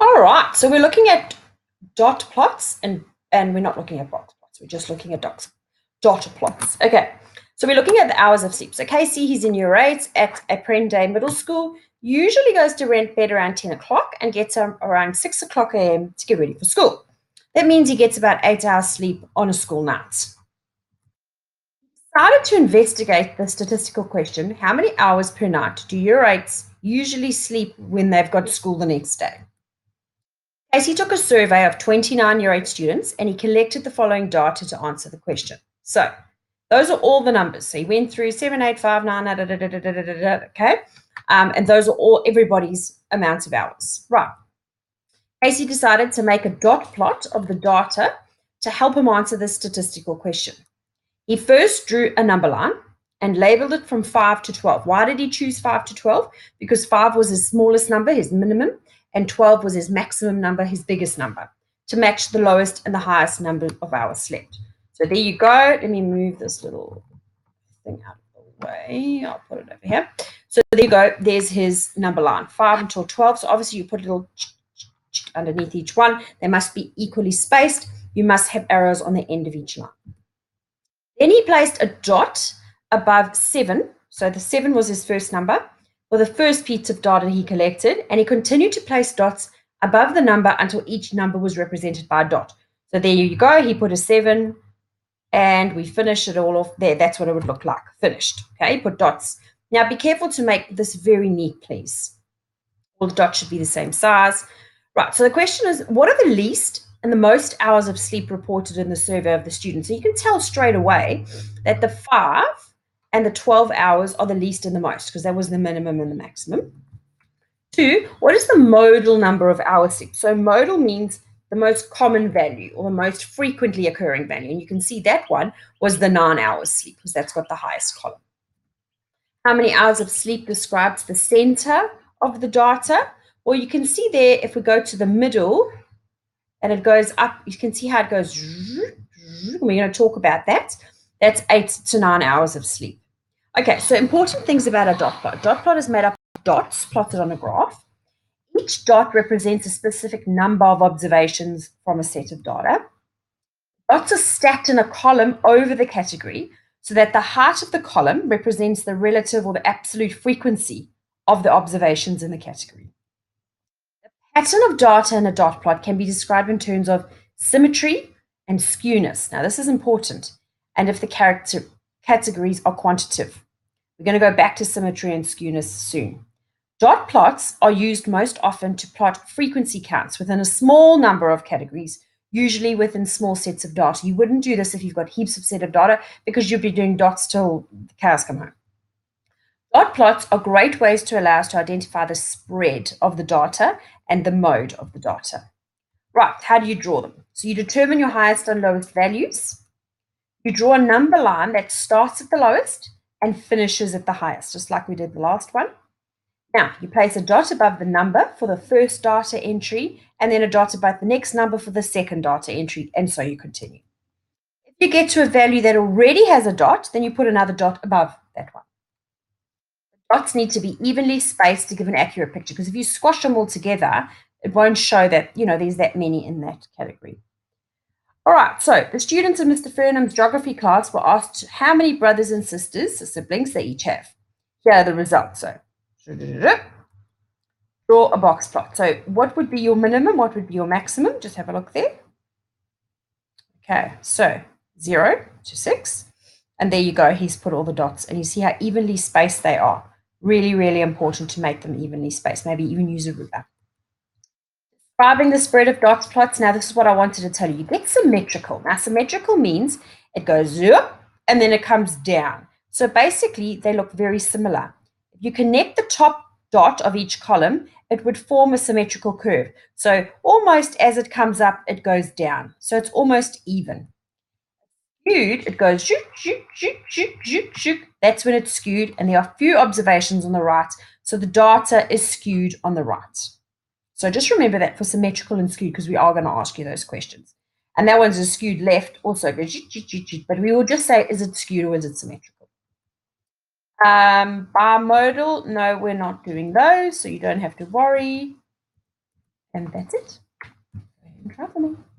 All right, so we're looking at dot plots and we're not looking at box plots. We're just looking at dot plots. Okay, so we're looking at the hours of sleep. So Casey, he's in year 8 at Apprende Middle School, usually goes to bed around 10 o'clock and gets around 6 o'clock a.m. to get ready for school. That means he gets about 8 hours sleep on a school night. Decided to investigate the statistical question, how many hours per night do year 8s usually sleep when they've got school the next day? Casey took a survey of 29 year 8 students and he collected the following data to answer the question. So those are all the numbers. So he went through 7, 8, 5, 9, okay? And those are all everybody's amounts of hours. Right. Casey decided to make a dot plot of the data to help him answer this statistical question. He first drew a number line and labeled it from 5 to 12. Why did he choose 5 to 12? Because 5 was his smallest number, his minimum, and 12 was his maximum number, his biggest number, to match the lowest and the highest number of hours slept. So there you go. Let me move this little thing out of the way. I'll put it over here. So there you go. There's his number line, 5 until 12. So obviously you put a little underneath each one. They must be equally spaced. You must have arrows on the end of each line. Then he placed a dot above 7. So the 7 was his first number for the first piece of data he collected, and he continued to place dots above the number until each number was represented by a dot. So there you go. He put a 7, and we finished it all off there. That's what it would look like, finished. Okay, put dots. Now be careful to make this very neat, please. All the dots should be the same size. Right, so the question is, what are the least and the most hours of sleep reported in the survey of the students? So you can tell straight away that the 5 and the 12 hours are the least and the most, because that was the minimum and the maximum. 2, what is the modal number of hours sleep? So modal means the most common value or the most frequently occurring value. And you can see that one was the 9 hours sleep, because that's got the highest column. How many hours of sleep describes the center of the data? Well, you can see there, if we go to the middle and it goes up, you can see how it goes. We're going to talk about that. That's 8 to 9 hours of sleep. Okay, so important things about a dot plot. Dot plot is made up of dots plotted on a graph. Each dot represents a specific number of observations from a set of data. Dots are stacked in a column over the category so that the height of the column represents the relative or the absolute frequency of the observations in the category. The pattern of data in a dot plot can be described in terms of symmetry and skewness. Now, this is important. And if the categories are quantitative. We're going to go back to symmetry and skewness soon. Dot plots are used most often to plot frequency counts within a small number of categories, usually within small sets of data. You wouldn't do this if you've got heaps of set of data, because you'd be doing dots till the cows come home. Dot plots are great ways to allow us to identify the spread of the data and the mode of the data. Right, how do you draw them? So you determine your highest and lowest values. You draw a number line that starts at the lowest and finishes at the highest, just like we did the last one. Now, you place a dot above the number for the first data entry, and then a dot above the next number for the second data entry, and so you continue. If you get to a value that already has a dot, then you put another dot above that one. The dots need to be evenly spaced to give an accurate picture, because if you squash them all together, it won't show that, there's that many in that category. All right, so the students in Mr. Furnham's geography class were asked how many brothers and sisters, so siblings, they each have. Here are the results. So draw a box plot. So what would be your minimum? What would be your maximum? Just have a look there. Okay, so 0 to 6. And there you go. He's put all the dots. And you see how evenly spaced they are. Really, really important to make them evenly spaced. Maybe even use a ruler. Describing the spread of dots plots. Now, this is what I wanted to tell you. You get symmetrical. Now, symmetrical means it goes up and then it comes down. So basically, they look very similar. If you connect the top dot of each column, it would form a symmetrical curve. So almost as it comes up, it goes down. So it's almost even. Skewed, it goes shoot, shoot, shoot, shoot, shoot, shoot. That's when it's skewed, and there are few observations on the right. So the data is skewed on the right. So just remember that for symmetrical and skewed, because we are going to ask you those questions. And that one's a skewed left, also goes, but we will just say, is it skewed or is it symmetrical? Bimodal, no, we're not doing those, so you don't have to worry. And that's it. Go ahead and try for me.